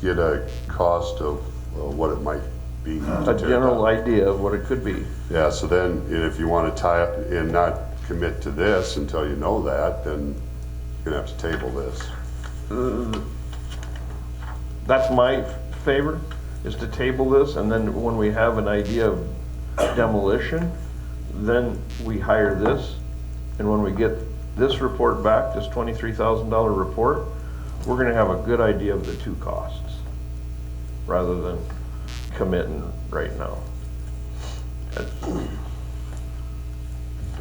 get a cost of what it might be. A general idea of what it could be. Yeah, so then if you want to tie up and not commit to this until you know that, then you're gonna have to table this. That's my favor, is to table this, and then when we have an idea of demolition, then we hire this, and when we get this report back, this $23,000 report, we're gonna have a good idea of the two costs, rather than committing right now.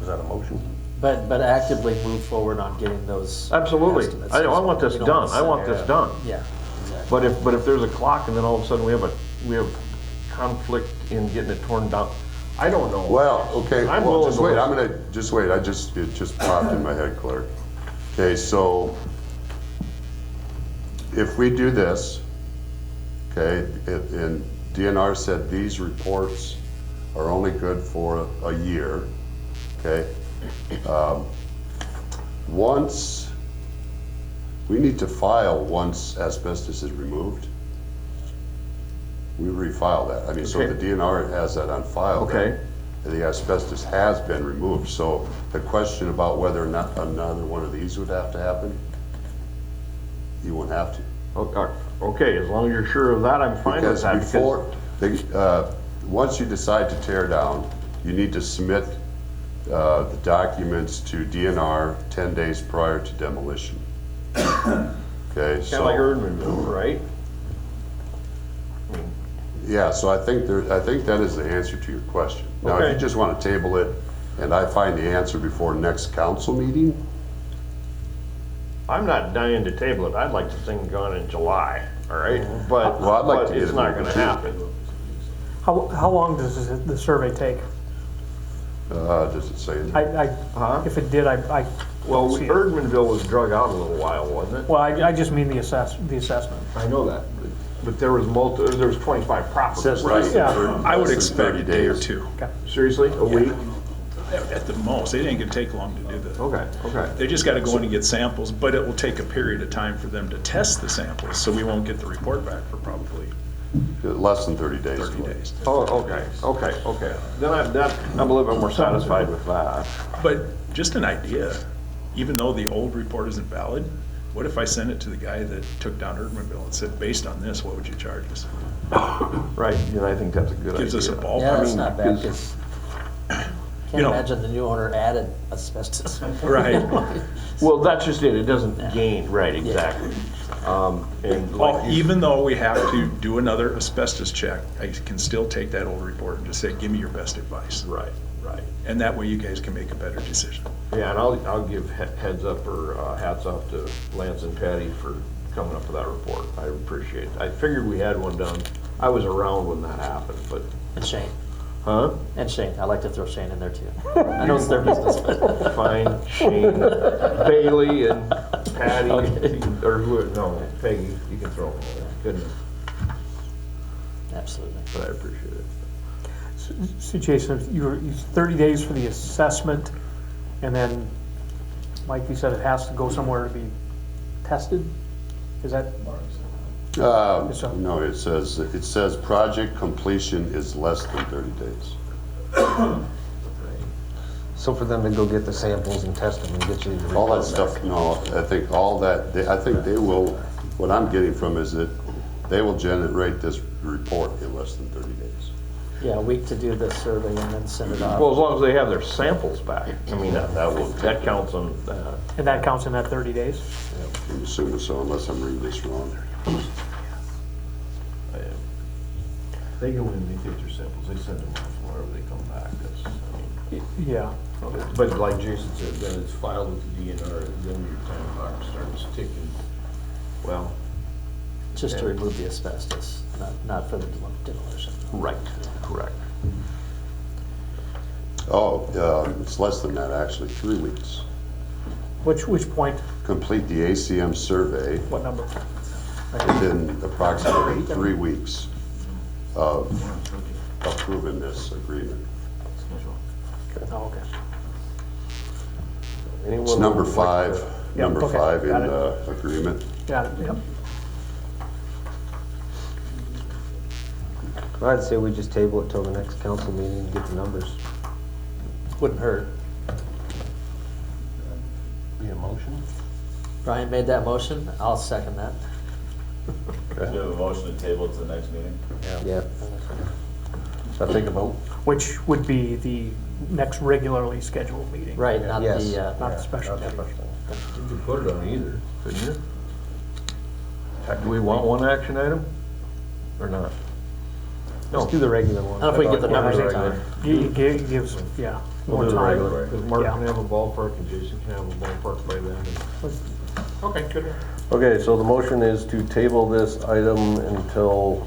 Is that a motion? But actively move forward on getting those. Absolutely. estimates. I want this We don't done. wanna I want sit this there. done. Yeah, exactly. But if there's a clock and then all of a sudden we have conflict in getting it torn down, I don't know. Well, okay, I'm well, willing just to wait, listen. it just popped in my head, Clark. Okay, so if we do this, okay, and DNR said these reports are only good for a year, okay? Once, we need to file once asbestos is removed. We refile that. I mean, so Okay. the DNR has that on file. that Okay. The asbestos has been removed. So the question about whether or not another one of these would have to happen, you won't have to. Okay, as long as you're sure of that, I'm fine with Because that. before, once you decide to tear down, you need to submit the documents to DNR 10 days prior to demolition. Okay, Kind of like so, Erdmanville, right? yeah, so I think that is the answer to your question. Now, if Okay. you just want to table it and I find the answer before next council meeting, I'm not dying to table it. I'd like this thing gone in July, all right? But, Well, I'd like but to get it's it not moving gonna too. happen. How long does the survey take? does it say? Huh? If it did, I Well, don't see it. Erdmanville was drug out a little while, wasn't it? Well, I just mean the assessment. I know that, but there was there was 25 properties. Says right. Yeah. I would Less than expect 30 a day or days. two. Okay. Seriously, a week? At the most, it ain't gonna take long to do that. Okay, okay. They just gotta go in and get samples, but it will take a period of time for them to test the samples, so we won't get the report back for probably Less than 30 days. 30 days. Oh, okay. Then I'm a little bit more satisfied with that. But just an idea, even though the old report isn't valid, what if I sent it to the guy that took down Erdmanville and said, based on this, what would you charge us? Right, and I think that's a good idea. Gives us a Yeah, ballpark. that's not bad, because You can't know- imagine the new owner added asbestos. Right. Well, that's just it, it doesn't gain, right, exactly. And Well, like you, even though we have to do another asbestos check, I can still take that old report and just say, give me your best advice. right. And that way you guys can make a better decision. Yeah, and I'll give heads up or hats off to Lance and Patty for coming up with that report. I appreciate it. I figured we had one done. I was around when that happened, but, And Shane, huh? and Shane, I like to throw Shane in there too. I know it's their business, but. Fine, Shane, Bailey, and Patty, Okay. or who, no, Peggy, you can throw them in there. Good enough, Absolutely. but I appreciate it. So Jason, you 30 days for the assessment, and then, like you said, it has to go somewhere to be tested? Is that, No, it says project completion is less than 30 days. So for them to go get the samples and test them and get you the All that report stuff, back. no, I think all that, I think they will, what I'm getting from is that they will generate this report in less than 30 days. Yeah, a week to do the survey and then send it off. Well, as long as they have their samples back, I mean, that counts on, and that counts in that 30 days? I'm assuming so, unless I'm reading this wrong. they go in, they take their samples, they send them off wherever they come back, that's, I mean. Yeah. But like Jason said, then it's filed with the DNR, and then your time clock starts ticking. Well, Just to remove the asbestos, not for the demolition. right, correct. Oh, it's less than that, actually, 3 weeks. Which point, Complete the ACM survey what number? within approximately 3 weeks of approving this agreement. Oh, okay. Anyone It's number would like 5, to- Yeah, number okay, 5 in got it. the agreement. Got it, yep. I'd say we just table it till the next council meeting and get the numbers. Wouldn't hurt. Be a motion? Brian made that motion, I'll second that. Do you have a motion to table to the next meeting? Yeah. I'll take a vote. Which would be the next regularly scheduled meeting. Right, not Yes. the, Not the special Not the meeting. special. You could put it on either, couldn't you? Do we want one action item or not? Let's do the regular one. I don't know if we can get the numbers in Regular. time. It gives, yeah, We'll more do the time. regular. Because Mark Yeah. can have a ballpark and Jason can have a ballpark by then. Okay, good. Okay, so the motion is to table this item until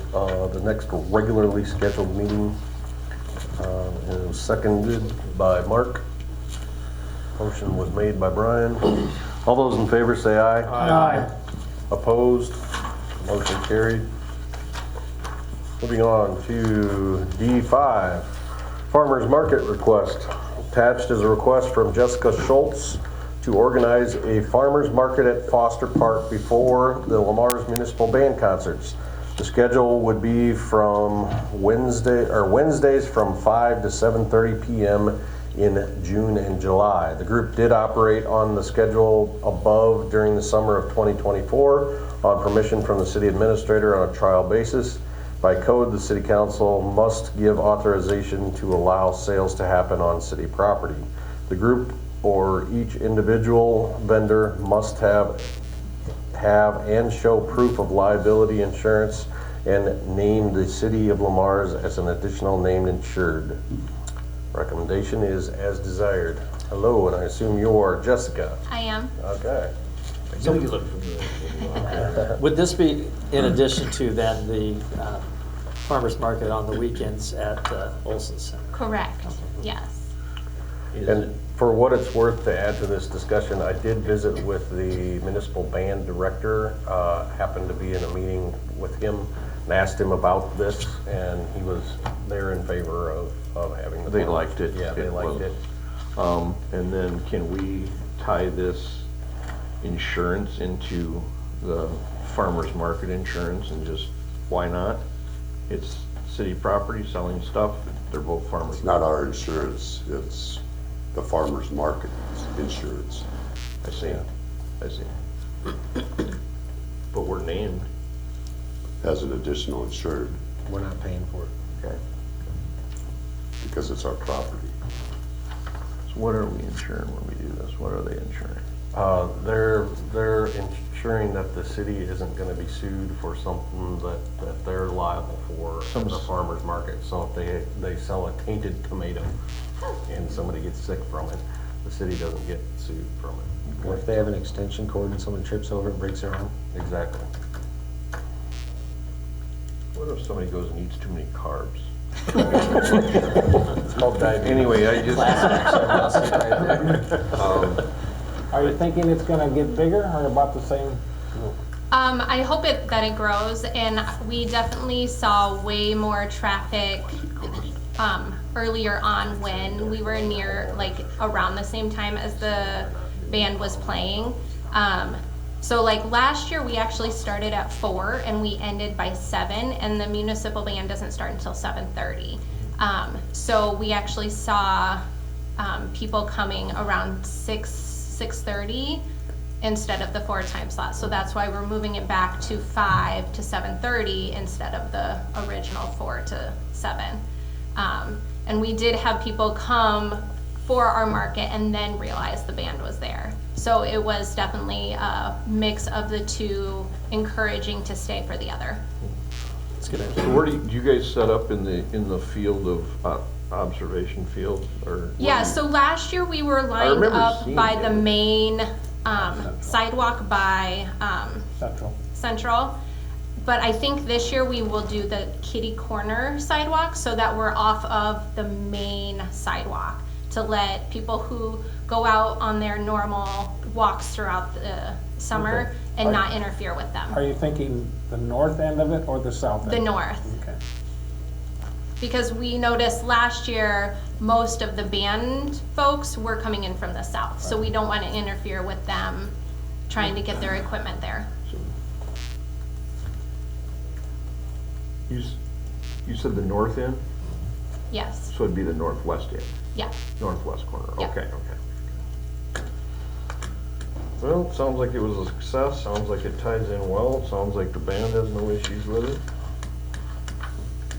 the next regularly scheduled meeting. And it was seconded by Mark. Motion was made by Brian. All those in favor say aye. Aye. Opposed? Motion carried. Moving on to D5, Farmers Market request. Attached is a request from Jessica Schultz to organize a farmers market at Foster Park before the Lamar's Municipal Band concerts. The schedule would be from Wednesdays from 5 to 7:30 p.m. in June and July. The group did operate on the schedule above during the summer of 2024 on permission from the city administrator on a trial basis. By code, the city council must give authorization to allow sales to happen on city property. The group or each individual vendor must have and show proof of liability insurance and name the city of Lamar's as an additional named insured. Recommendation is as desired. Hello, and I assume you're Jessica. I am. Okay. I knew you looked familiar. Would this be in addition to then the farmer's market on the weekends at Olson Center? Correct. Yes. And for what it's worth, to add to this discussion, I did visit with the municipal band director, happened to be in a meeting with him, and asked him about this, and he was, they're in favor of having. the They band. liked it. Yeah, they liked it. And then can we tie this insurance into the farmer's market insurance and just, why not? It's city property, selling stuff, they're both farmers. It's not our insurance, it's the farmer's market insurance. I see, I see. But we're named, As an additional insured We're not paying for it. okay. because it's our property. So what are we insuring when we do this? What are they insuring? They're ensuring that the city isn't gonna be sued for something that they're liable for at the farmer's market. So if they sell a tainted tomato and somebody gets sick from it, the city doesn't get sued from it. Or if they have an extension cord and someone trips over and breaks their arm. Exactly. What if somebody goes and eats too many carbs? It's called diabetes. Anyway, I just, Are you thinking it's gonna get bigger or about the same? I hope that it grows, and we definitely saw way more traffic earlier on when we were near, like, around the same time as the band was playing. So like last year, we actually started at 4 and we ended by 7, and the municipal band doesn't start until 7:30. So we actually saw people coming around 6:30 instead of the 4 time slot. So that's why we're moving it back to 5 to 7:30 instead of the original 4 to 7. And we did have people come for our market and then realize the band was there. So it was definitely a mix of the two, encouraging to stay for the other. It's good. so where do you guys set up in the field of, observation field, or? Yeah, so last year we were lined remember up seeing by it. the main sidewalk by Central. Central. But I think this year we will do the kitty corner sidewalk so that we're off of the main sidewalk to let people who go out on their normal walks throughout the summer and not interfere with Are them. you thinking the north end of it or the south end? The north. Okay. Because we noticed last year, most of the band folks were coming in from the south. So we don't want to interfere with them trying to get their equipment there. You said the north end, Yes, so it'd be the northwest end, yeah. northwest corner, Yeah. okay. Well, sounds like it was a success, sounds like it ties in well, sounds like the band has no issues with it.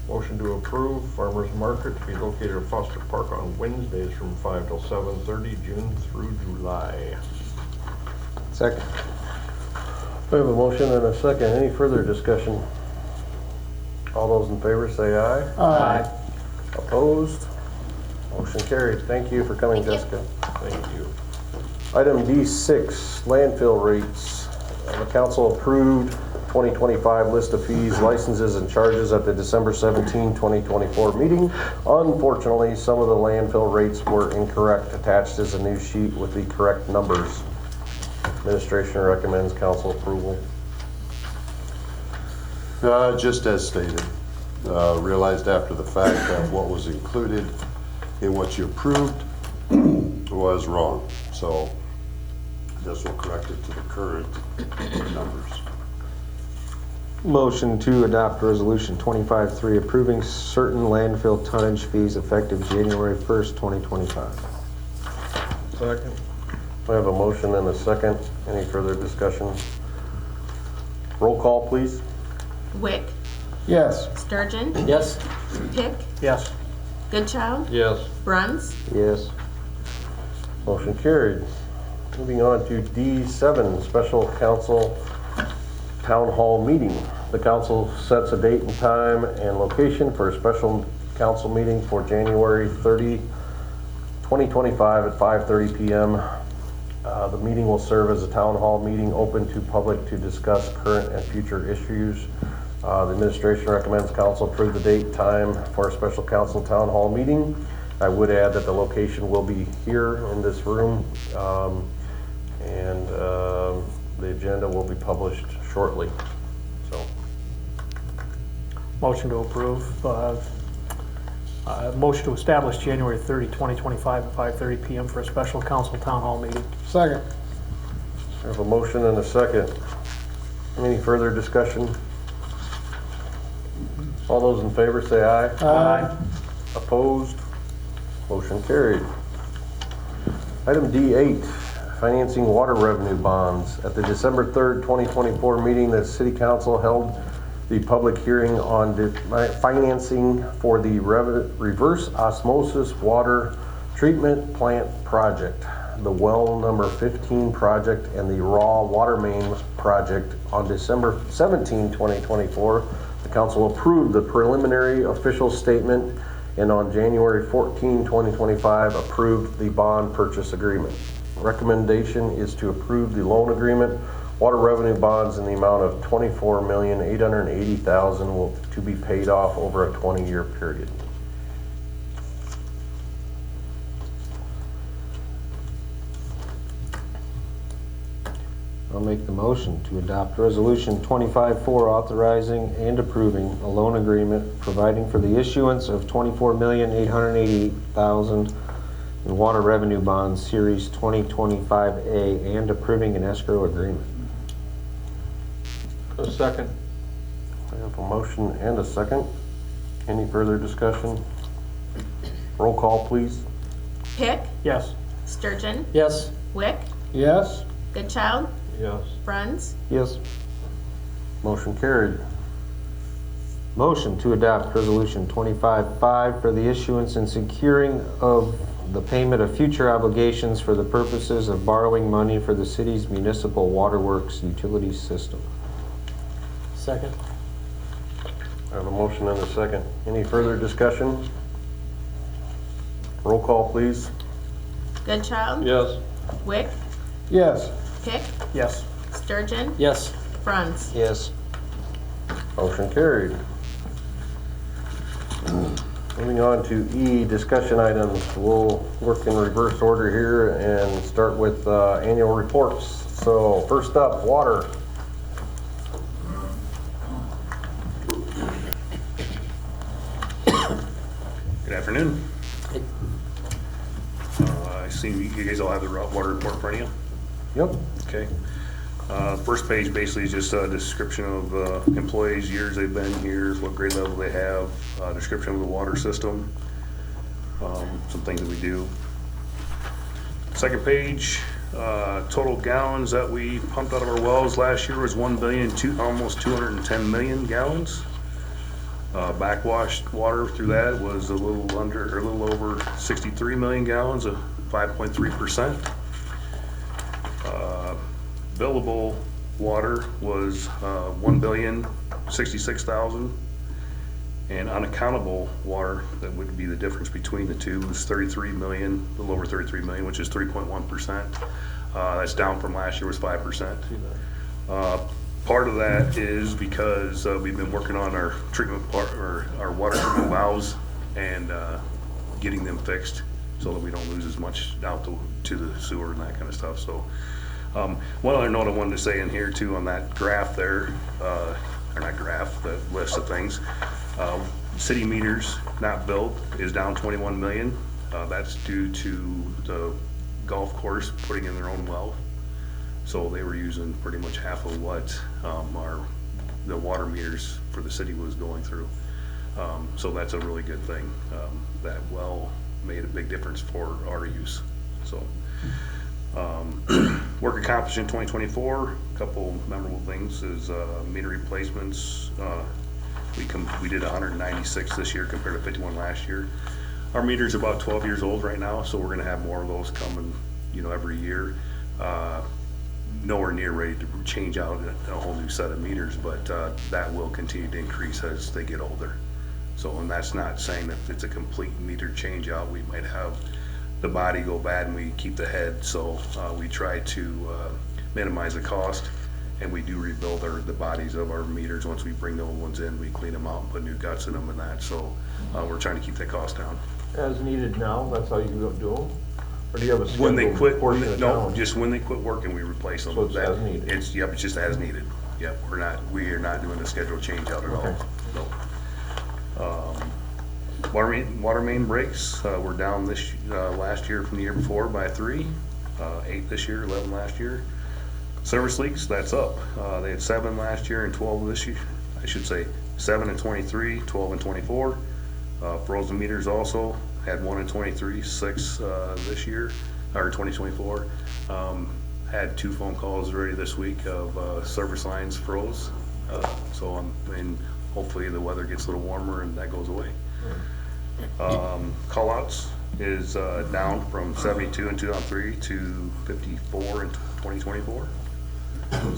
Motion to approve farmer's market to be located at Foster Park on Wednesdays from 5 till 7:30, June through July. Second. We have a motion and a second. Any further discussion? All those in favor say aye. Aye. Opposed? Motion carried. Thank you for coming, Thank you. Jessica. Thank you. Item D6, landfill rates. The council approved 2025 list of fees, licenses, and charges at the December 17, 2024 meeting. Unfortunately, some of the landfill rates were incorrect. Attached is a new sheet with the correct numbers. Administration recommends council approval. Just as stated, realized after the fact that what was included in what you approved was wrong. So this will correct it to the current numbers. Motion to adopt resolution 25-3 approving certain landfill tonnage fees effective January 1st, 2025. Second. We have a motion and a second. Any further discussion? Roll call, please. Wick, Yes. Sturgeon, Yes? Pick, Yes. Goodchild, Yes. Bruns, Yes. Motion carried. Moving on to D7, special council town hall meeting. The council sets a date and time and location for a special council meeting for January 30, 2025 at 5:30 p.m. The meeting will serve as a town hall meeting open to public to discuss current and future issues. The administration recommends council approve the date and time for a special council town hall meeting. I would add that the location will be here in this room, and the agenda will be published shortly. So, Motion to approve. Motion to establish January 30, 2025 at 5:30 p.m. for a special council town hall meeting. Second. I have a motion and a second. Any further discussion? All those in favor say aye. Aye. Opposed? Motion carried. Item D8, financing water revenue bonds. At the December 3rd, 2024 meeting, the City Council held the public hearing on the financing for the reverse osmosis water treatment plant project, the well number 15 project, and the raw water main project. On December 17, 2024, the council approved the preliminary official statement, and on January 14, 2025, approved the bond purchase agreement. Recommendation is to approve the loan agreement, water revenue bonds in the amount of $24,880,000 to be paid off over a 20-year period. I'll make the motion to adopt resolution 25-4 authorizing and approving a loan agreement providing for the issuance of $24,888,000 in water revenue bonds series 2025A and approving an escrow agreement. A second. I have a motion and a second. Any further discussion? Roll call, please. Pick, Yes. Sturgeon, Yes? Wick, Yes. Goodchild, Yes. Bruns, Yes. Motion carried. Motion to adopt resolution 25-5 for the issuance and securing of the payment of future obligations for the purposes of borrowing money for the city's municipal waterworks utility system. Second? I have a motion and a second. Any further discussion? Roll call, please. Goodchild, Yes. Wick, Yes. Pick, Yes. Sturgeon, Yes? Bruns. Yes. Motion carried. Moving on to E, discussion items. We'll work in reverse order here and start with annual reports. So first up, water. Good afternoon. I see you guys all have the water report in front of you. Yep. Okay. First page basically is just a description of employees, years they've been here, what grade level they have, description of the water system, some things that we do. Second page, total gallons that we pumped out of our wells last year was 1 billion, almost 210 million gallons. Backwashed water through that was a little over 63 million gallons, of 5.3%. Billable water was 1,066,000, and unaccountable water, that would be the difference between the two, was 33 million, a little over 33 million, which is 3.1%. That's down from last year, was 5%. Part of that is because we've been working on our treatment part, or our water treatment valves, and getting them fixed so that we don't lose as much out to the sewer and that kind of stuff. So one other note I wanted to say in here too, on that graph there, or not graph, the list of things, city meters not billed is down 21 million. That's due to the golf course putting in their own well. So they were using pretty much half of what the water meters for the city was going through. So that's a really good thing. That well made a big difference for our use. So work accomplished in 2024, a couple memorable things is meter replacements. We did 196 this year compared to 51 last year. Our meter's about 12 years old right now, so we're gonna have more of those coming, every year. Nowhere near ready to change out a whole new set of meters, but that will continue to increase as they get older. So, and that's not saying that it's a complete meter change out. We might have the body go bad and we keep the head, so we try to minimize the cost, and we do rebuild the bodies of our meters. Once we bring the old ones in, we clean them out and put new guts in them and that, so we're trying to keep that cost down. As needed now, that's how you do them? Or do you have a When they scheduled quit, portion of no, town? just when they quit working, we replace them. So it's as needed? It's just as needed. Yep, we are not doing a scheduled change out at all. Okay. No. Water main breaks, we're down this, last year from the year before by 3, 8 this year, 11 last year. Service leaks, that's up. They had 7 last year and 12 this year. I should say 7 and 23, 12 and 24. Frozen meters also had 1 and 23, 6 this year, or 2024. Had 2 phone calls already this week of service lines froze. So hopefully the weather gets a little warmer and that goes away. Call outs is down from 72 in 2003 to 54 in 2024.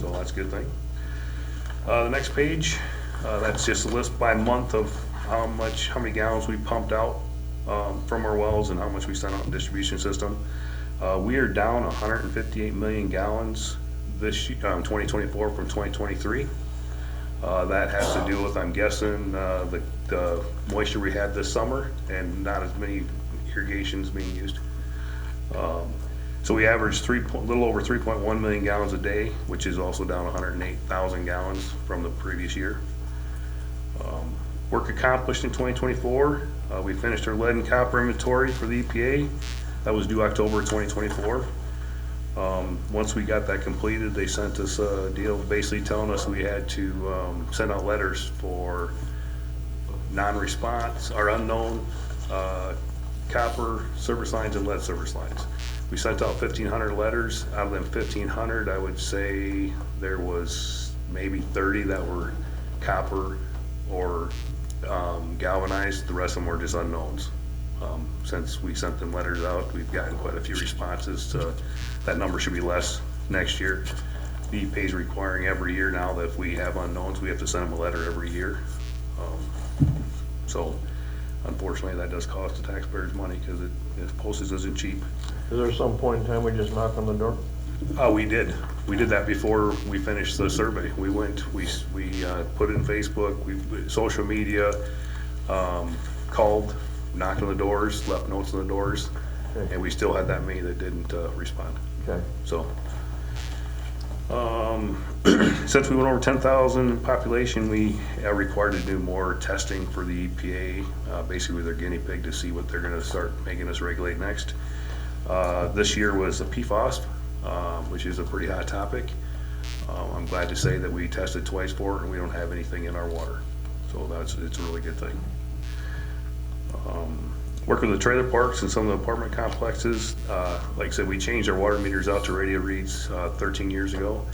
So that's a good thing. The next page, that's just a list by month of how many gallons we pumped out from our wells and how much we sent out in distribution system. We are down 158 million gallons this year, 2024 from 2023. That has to do with, I'm guessing, the moisture we had this summer and not as many irrigations being used. So we averaged a little over 3.1 million gallons a day, which is also down 108,000 gallons from the previous year. Work accomplished in 2024. We finished our lead and copper inventory for the EPA. That was due October 2024. Once we got that completed, they sent us a deal basically telling us we had to send out letters for non-response or unknown copper service lines and lead service lines. We sent out 1,500 letters. Out of them 1,500, I would say there was maybe 30 that were copper or galvanized. The rest of them were just unknowns. Since we sent them letters out, we've gotten quite a few responses. That number should be less next year. The EPA is requiring every year now that if we have unknowns, we have to send them a letter every year. So unfortunately, that does cost the taxpayers money because postage isn't cheap. Is there some point in time we just knock on the door? We did. We did that before we finished the survey. We went, we put it in Facebook, social media, called, knocked on the doors, left notes on the doors, Okay. and we still had that many that didn't respond. Okay. So, since we went over 10,000 population, we are required to do more testing for the EPA, basically with their guinea pig to see what they're gonna start making us regulate next. This year was the PFAS, which is a pretty hot topic. I'm glad to say that we tested twice for it and we don't have anything in our water. So it's a really good thing. Work with the trailer parks and some of the apartment complexes. Like I said, we changed our water meters out to radio reads 13 years ago,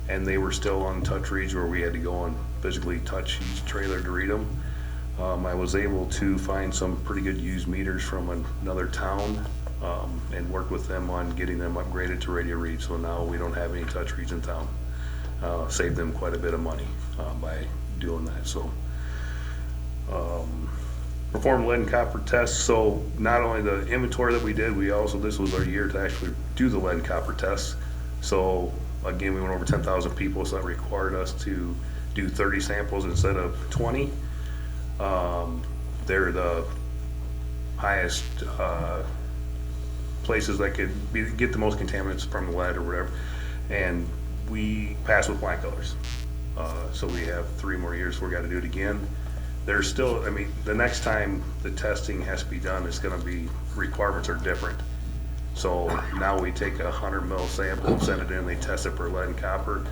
and they were still on touch reads where we had to go and physically touch each trailer to read them. I was able to find some pretty good used meters from another town and work with them on getting them upgraded to radio reads, so now we don't have any touch reads in town. Saved them quite a bit of money by doing that. So perform lead and copper tests. So not only the inventory that we did, this was our year to actually do the lead and copper tests. So again, we went over 10,000 people, so that required us to do 30 samples instead of 20. They're the highest places that could get the most contaminants from lead or whatever, and we passed with blank colors. So we have 3 more years we got to do it again. There's still, I mean, the next time the testing has to be done, it's going to be, requirements are different. So now we take a 100 ml sample, send it in, they test it for lead and copper.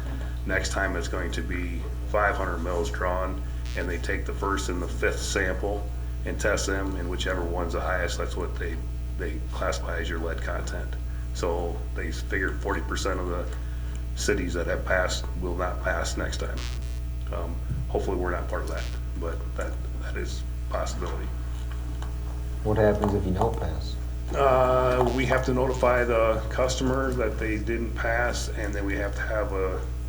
Next time it's going to be 500 mils drawn, and they take the first and the 5th sample and test them, and whichever one's the highest, that's what they classify as your lead content. So they figured 40% of the cities that have passed will not pass next time. Hopefully we're not part of that, but that is a possibility. What happens if you don't pass? We have to notify the customer that they didn't pass, and then we have to have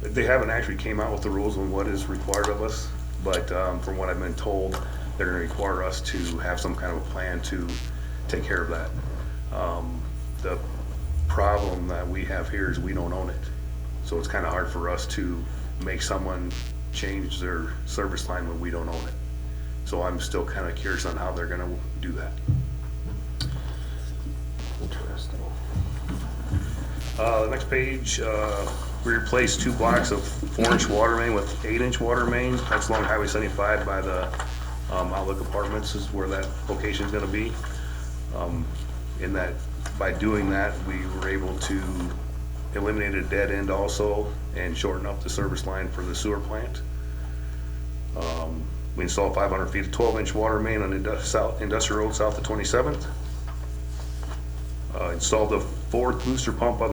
they haven't actually came out with the rules on what is required of us, but from what I've been told, they're gonna require us to have some kind of a plan to take care of that. The problem that we have here is we don't own it. So it's kind of hard for us to make someone change their service line when we don't own it. So I'm still kind of curious on how they're gonna do that. Interesting. The next page, we replaced 2 blocks of 4-inch water main with 8-inch water main. That's along Highway 75 by the Outlook Apartments is where that location is gonna be. By doing that, we were able to eliminate a dead end also and shorten up the service line for the sewer plant. We installed 500 feet of 12-inch water main on Industrial Road south of 27th. Installed the 4th booster pump on